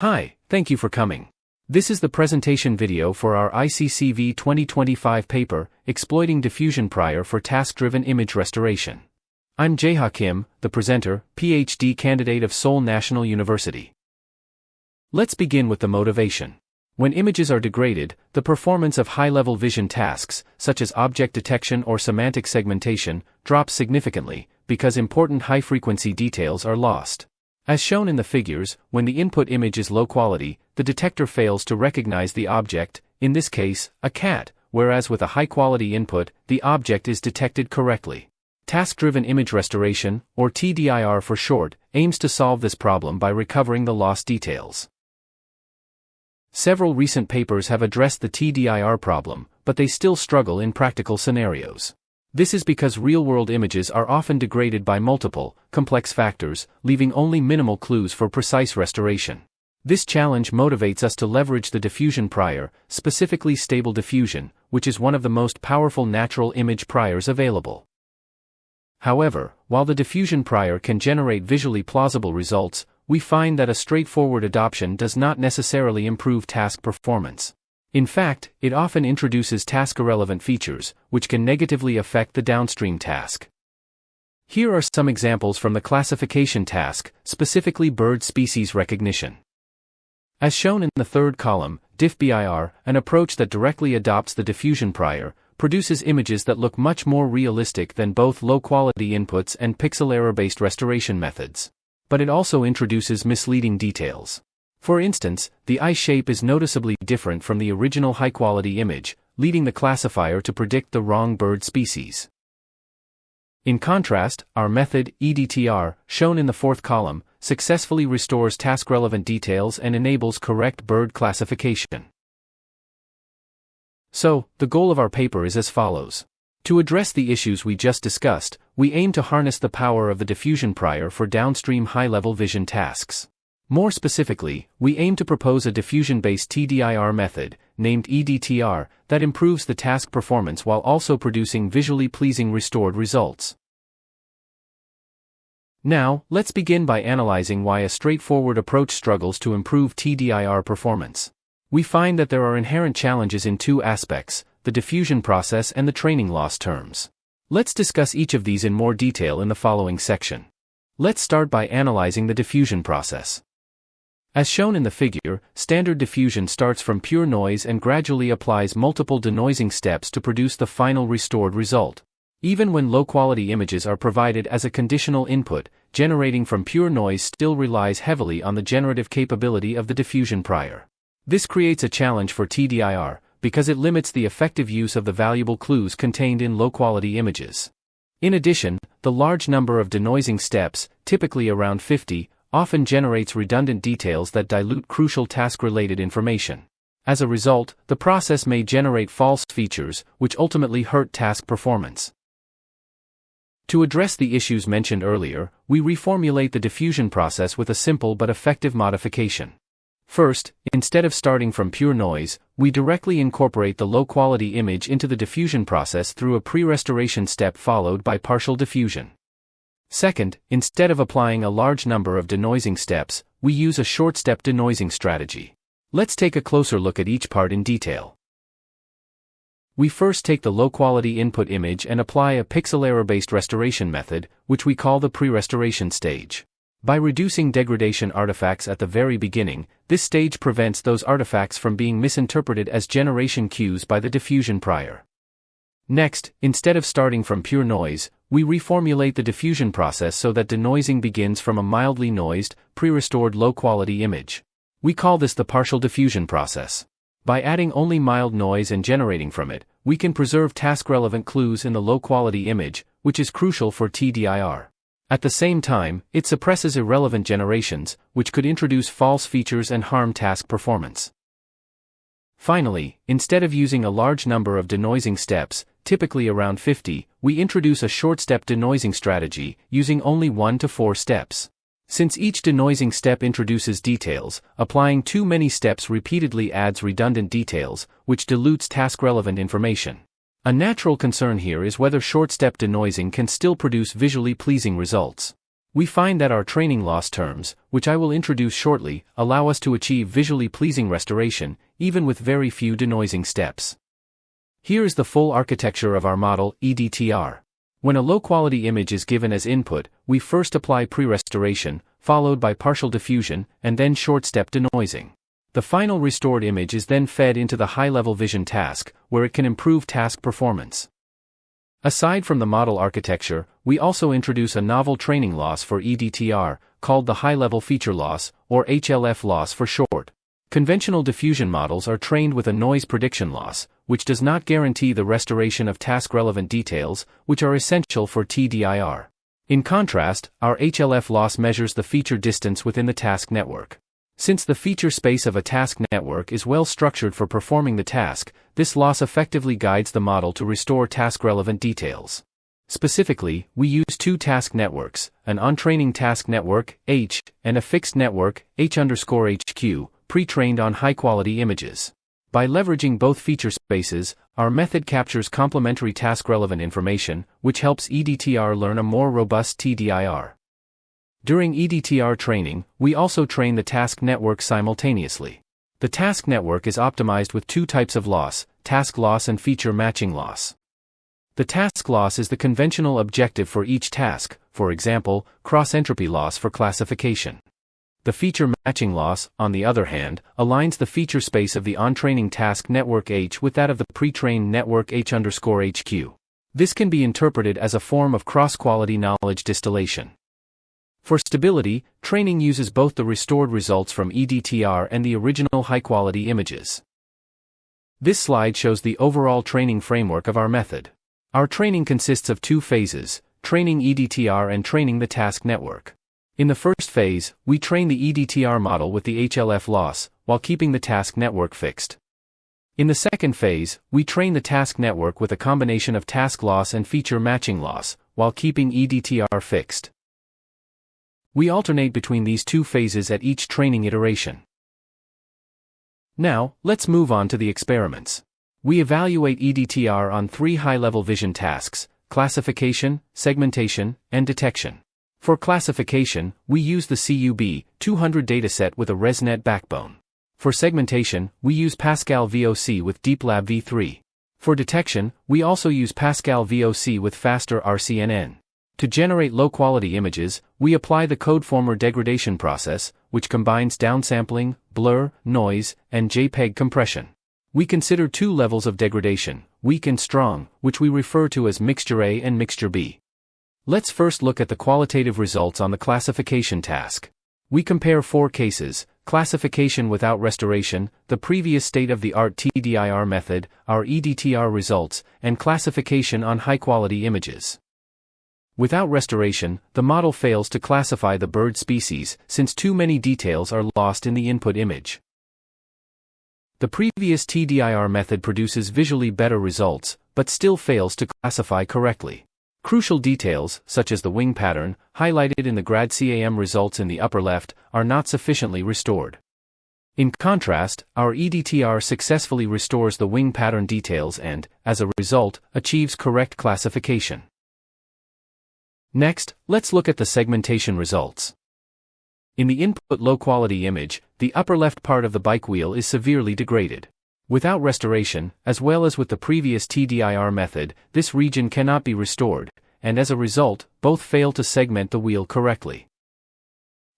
Hi, thank you for coming. This is the presentation video for our ICCV 2025 paper, Exploiting Diffusion Prior for Task-Driven Image Restoration. I'm Jae-ha Kim, the presenter, PhD candidate of Seoul National University. Let's begin with the motivation. When images are degraded, the performance of high-level vision tasks, such as object detection or semantic segmentation, drops significantly, because important high-frequency details are lost. As shown in the figures, when the input image is low quality, the detector fails to recognize the object, in this case, a cat, whereas with a high-quality input, the object is detected correctly. Task-Driven Image Restoration, or TDIR for short, aims to solve this problem by recovering the lost details. Several recent papers have addressed the TDIR problem, but they still struggle in practical scenarios. This is because real-world images are often degraded by multiple, complex factors, leaving only minimal clues for precise restoration. This challenge motivates us to leverage the diffusion prior, specifically Stable Diffusion, which is one of the most powerful natural image priors available. However, while the diffusion prior can generate visually plausible results, we find that a straightforward adoption does not necessarily improve task performance. In fact, it often introduces task-irrelevant features, which can negatively affect the downstream task. Here are some examples from the classification task, specifically bird species recognition. As shown in the third column, Diffbir, an approach that directly adopts the diffusion prior, produces images that look much more realistic than both low-quality inputs and pixel error-based restoration methods. But it also introduces misleading details. For instance, the eye shape is noticeably different from the original high-quality image, leading the classifier to predict the wrong bird species. In contrast, our method, EDTR, shown in the fourth column, successfully restores task-relevant details and enables correct bird classification. So, the goal of our paper is as follows. To address the issues we just discussed, we aim to harness the power of the diffusion prior for downstream high-level vision tasks. More specifically, we aim to propose a diffusion-based TDIR method, named EDTR, that improves the task performance while also producing visually pleasing restored results. Now, let's begin by analyzing why a straightforward approach struggles to improve TDIR performance. We find that there are inherent challenges in two aspects, the diffusion process and the training loss terms. Let's discuss each of these in more detail in the following section. Let's start by analyzing the diffusion process. As shown in the figure, standard diffusion starts from pure noise and gradually applies multiple denoising steps to produce the final restored result. Even when low-quality images are provided as a conditional input, generating from pure noise still relies heavily on the generative capability of the diffusion prior. This creates a challenge for TDIR, because it limits the effective use of the valuable clues contained in low-quality images. In addition, the large number of denoising steps, typically around 50, often generates redundant details that dilute crucial task-related information. As a result, the process may generate false features, which ultimately hurt task performance. To address the issues mentioned earlier, we reformulate the diffusion process with a simple but effective modification. First, instead of starting from pure noise, we directly incorporate the low-quality image into the diffusion process through a pre-restoration step followed by partial diffusion. Second, instead of applying a large number of denoising steps, we use a short-step denoising strategy. Let's take a closer look at each part in detail. We first take the low-quality input image and apply a pixel error-based restoration method, which we call the pre-restoration stage. By reducing degradation artifacts at the very beginning, this stage prevents those artifacts from being misinterpreted as generation cues by the diffusion prior. Next, instead of starting from pure noise, we reformulate the diffusion process so that denoising begins from a mildly noised, pre-restored low-quality image. We call this the partial diffusion process. By adding only mild noise and generating from it, we can preserve task-relevant clues in the low-quality image, which is crucial for TDIR. At the same time, it suppresses irrelevant generations, which could introduce false features and harm task performance. Finally, instead of using a large number of denoising steps, typically around 50, we introduce a short-step denoising strategy, using only 1 to 4 steps. Since each denoising step introduces details, applying too many steps repeatedly adds redundant details, which dilutes task-relevant information. A natural concern here is whether short-step denoising can still produce visually pleasing results. We find that our training loss terms, which I will introduce shortly, allow us to achieve visually pleasing restoration, even with very few denoising steps. Here is the full architecture of our model, EDTR. When a low-quality image is given as input, we first apply pre-restoration, followed by partial diffusion, and then short-step denoising. The final restored image is then fed into the high-level vision task, where it can improve task performance. Aside from the model architecture, we also introduce a novel training loss for EDTR, called the high-level feature loss, or HLF loss for short. Conventional diffusion models are trained with a noise prediction loss, which does not guarantee the restoration of task-relevant details, which are essential for TDIR. In contrast, our HLF loss measures the feature distance within the task network. Since the feature space of a task network is well structured for performing the task, this loss effectively guides the model to restore task-relevant details. Specifically, we use two task networks, an on-training task network, H, and a fixed network, H_HQ, pre-trained on high-quality images. By leveraging both feature spaces, our method captures complementary task-relevant information, which helps EDTR learn a more robust TDIR. During EDTR training, we also train the task network simultaneously. The task network is optimized with two types of loss, task loss and feature matching loss. The task loss is the conventional objective for each task, for example, cross-entropy loss for classification. The feature matching loss, on the other hand, aligns the feature space of the on-training task network H with that of the pre-trained network H_HQ. This can be interpreted as a form of cross-quality knowledge distillation. For stability, training uses both the restored results from EDTR and the original high-quality images. This slide shows the overall training framework of our method. Our training consists of two phases, training EDTR and training the task network. In the first phase, we train the EDTR model with the HLF loss, while keeping the task network fixed. In the second phase, we train the task network with a combination of task loss and feature matching loss, while keeping EDTR fixed. We alternate between these two phases at each training iteration. Now, let's move on to the experiments. We evaluate EDTR on three high-level vision tasks: classification, segmentation, and detection. For classification, we use the CUB200 dataset with a ResNet backbone. For segmentation, we use Pascal VOC with DeepLab v3. For detection, we also use Pascal VOC with faster RCNN. To generate low-quality images, we apply the codeformer degradation process, which combines downsampling, blur, noise, and JPEG compression. We consider two levels of degradation, weak and strong, which we refer to as Mixture A and Mixture B. Let's first look at the qualitative results on the classification task. We compare four cases: classification without restoration, the previous state-of-the-art TDIR method, our EDTR results, and classification on high-quality images. Without restoration, the model fails to classify the bird species, since too many details are lost in the input image. The previous TDIR method produces visually better results, but still fails to classify correctly. Crucial details, such as the wing pattern, highlighted in the GradCAM results in the upper left, are not sufficiently restored. In contrast, our EDTR successfully restores the wing pattern details and, as a result, achieves correct classification. Next, let's look at the segmentation results. In the input low-quality image, the upper left part of the bike wheel is severely degraded. Without restoration, as well as with the previous TDIR method, this region cannot be restored, and as a result, both fail to segment the wheel correctly.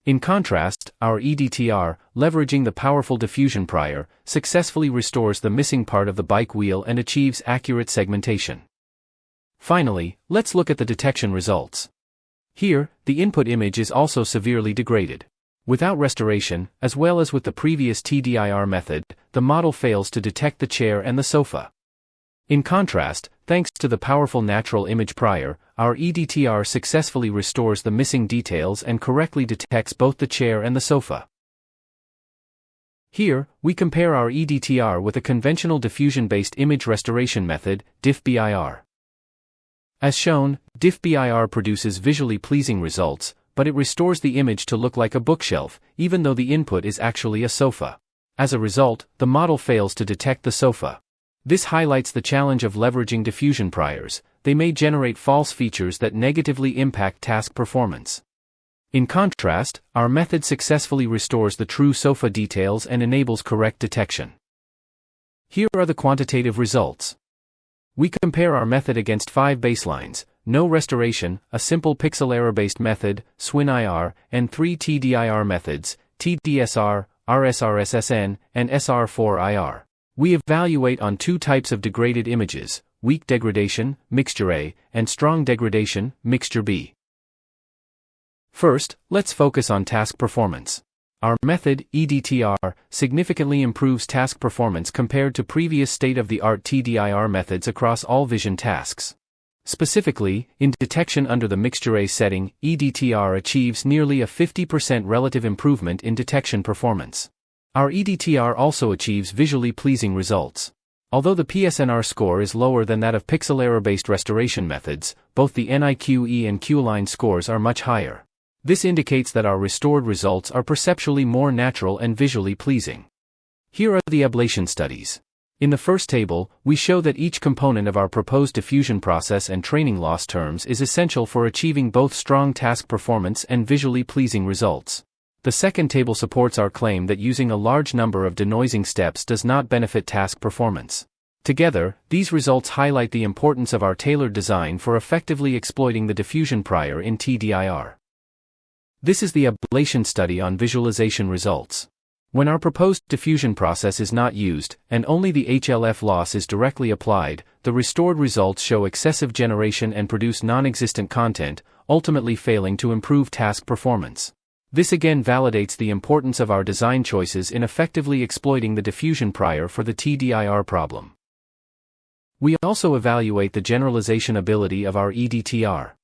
In contrast, our EDTR, leveraging the powerful diffusion prior, successfully restores the missing part of the bike wheel and achieves accurate segmentation. Finally, let's look at the detection results. Here, the input image is also severely degraded. Without restoration, as well as with the previous TDIR method, the model fails to detect the chair and the sofa. In contrast, thanks to the powerful natural image prior, our EDTR successfully restores the missing details and correctly detects both the chair and the sofa. Here, we compare our EDTR with a conventional diffusion-based image restoration method, Diffbir. As shown, Diffbir produces visually pleasing results, but it restores the image to look like a bookshelf, even though the input is actually a sofa. As a result, the model fails to detect the sofa. This highlights the challenge of leveraging diffusion priors. They may generate false features that negatively impact task performance. In contrast, our method successfully restores the true sofa details and enables correct detection. Here are the quantitative results. We compare our method against 5 baselines: no restoration, a simple pixel error-based method, SWIN-IR, and 3 TDIR methods, TDSR, RSRSSN, and SR4IR. We evaluate on 2 types of degraded images: weak degradation, mixture A, and strong degradation, mixture B. First, let's focus on task performance. Our method, EDTR, significantly improves task performance compared to previous state-of-the-art TDIR methods across all vision tasks. Specifically, in detection under the mixture A setting, EDTR achieves nearly a 50% relative improvement in detection performance. Our EDTR also achieves visually pleasing results. Although the PSNR score is lower than that of pixel error-based restoration methods, both the NIQE and Q-line scores are much higher. This indicates that our restored results are perceptually more natural and visually pleasing. Here are the ablation studies. In the first table, we show that each component of our proposed diffusion process and training loss terms is essential for achieving both strong task performance and visually pleasing results. The second table supports our claim that using a large number of denoising steps does not benefit task performance. Together, these results highlight the importance of our tailored design for effectively exploiting the diffusion prior in TDIR. This is the ablation study on visualization results. When our proposed diffusion process is not used, and only the HLF loss is directly applied, the restored results show excessive generation and produce non-existent content, ultimately failing to improve task performance. This again validates the importance of our design choices in effectively exploiting the diffusion prior for the TDIR problem. We also evaluate the generalization ability of our EDTR.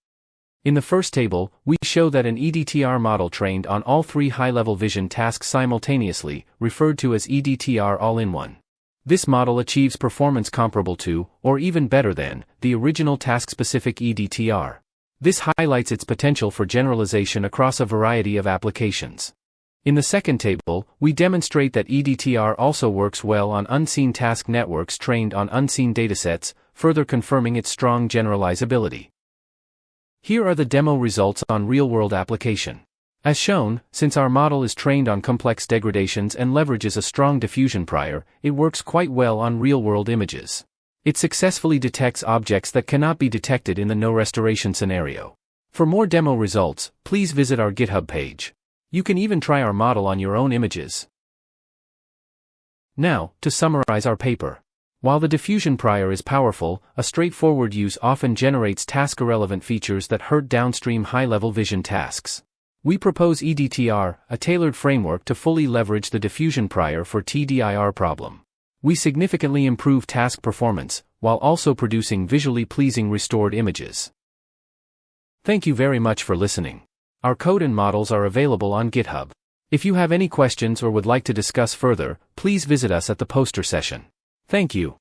In the first table, we show that an EDTR model trained on all 3 high-level vision tasks simultaneously, referred to as EDTR all-in-one. This model achieves performance comparable to, or even better than, the original task-specific EDTR. This highlights its potential for generalization across a variety of applications. In the second table, we demonstrate that EDTR also works well on unseen task networks trained on unseen datasets, further confirming its strong generalizability. Here are the demo results on real-world application. As shown, since our model is trained on complex degradations and leverages a strong diffusion prior, it works quite well on real-world images. It successfully detects objects that cannot be detected in the no-restoration scenario. For more demo results, please visit our GitHub page. You can even try our model on your own images. Now, to summarize our paper. While the diffusion prior is powerful, a straightforward use often generates task-irrelevant features that hurt downstream high-level vision tasks. We propose EDTR, a tailored framework to fully leverage the diffusion prior for TDIR problem. We significantly improve task performance, while also producing visually pleasing restored images. Thank you very much for listening. Our code and models are available on GitHub. If you have any questions or would like to discuss further, please visit us at the poster session. Thank you.